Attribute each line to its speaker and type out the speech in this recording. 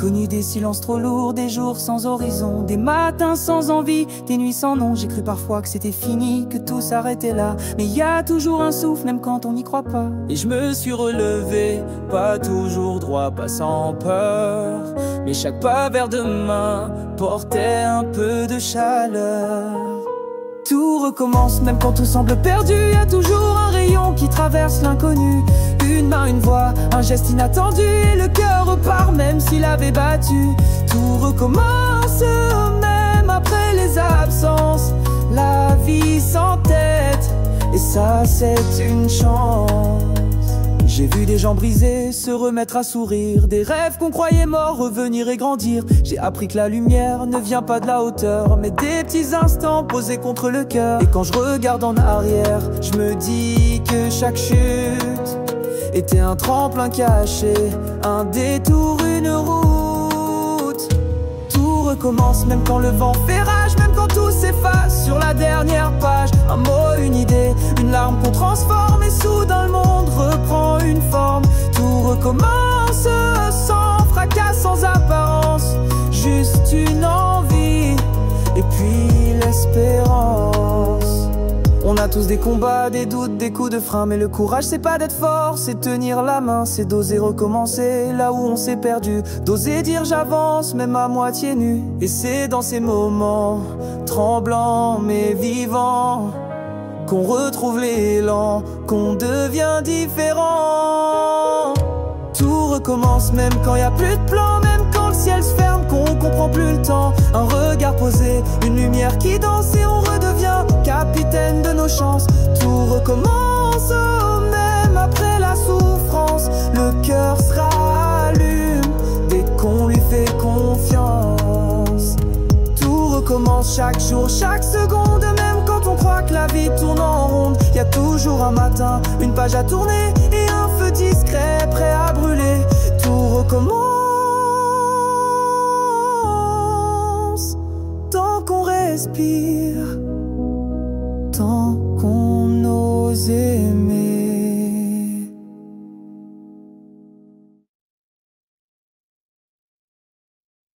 Speaker 1: connu des silences trop lourds, des jours sans horizon, des matins sans envie, des nuits sans nom. J'ai cru parfois que c'était fini, que tout s'arrêtait là. Mais y a toujours un souffle, même quand on n'y croit pas. Et je me suis relevé, pas toujours droit, pas sans peur. Mais chaque pas vers demain portait un peu de chaleur. Tout recommence, même quand tout semble perdu. Y a toujours un rayon qui traverse l'inconnu. Une main, une voix, un geste inattendu, et le cœur repart même s'il avait battu. Tout recommence, même après les absences. La vie s'entête, et ça c'est une chance. J'ai vu des gens brisés se remettre à sourire, des rêves qu'on croyait morts revenir et grandir. J'ai appris que la lumière ne vient pas de la hauteur, mais des petits instants posés contre le cœur. Et quand je regarde en arrière, je me dis que chaque chute était un tremplin caché, un détour, une route. Tout recommence même quand le vent fait rage, même quand tout s'efface sur la dernière page. Un mot, une idée, une larme qu'on transforme, et soudain le monde reprend une forme. Tout recommence sans fracas, sans apparence, juste une envie et puis l'espérance. On a tous des combats, des doutes, des coups de frein, mais le courage c'est pas d'être fort, c'est tenir la main, c'est d'oser recommencer là où on s'est perdu, d'oser dire j'avance même à moitié nu. Et c'est dans ces moments tremblants mais vivants qu'on retrouve l'élan, qu'on devient différent. Tout recommence même quand y a plus de plan, même quand le ciel se ferme, qu'on comprend plus le temps. Un regard posé, une lumière qui danse, et on redevient capitaine de nos chances. Tout recommence, même après la souffrance. Le cœur se rallume dès qu'on lui fait confiance. Tout recommence chaque jour, chaque seconde, même quand on croit que la vie tourne en ronde. Y a toujours un matin, une page à tourner, et un feu discret prêt à brûler. Tout recommence tant qu'on respire.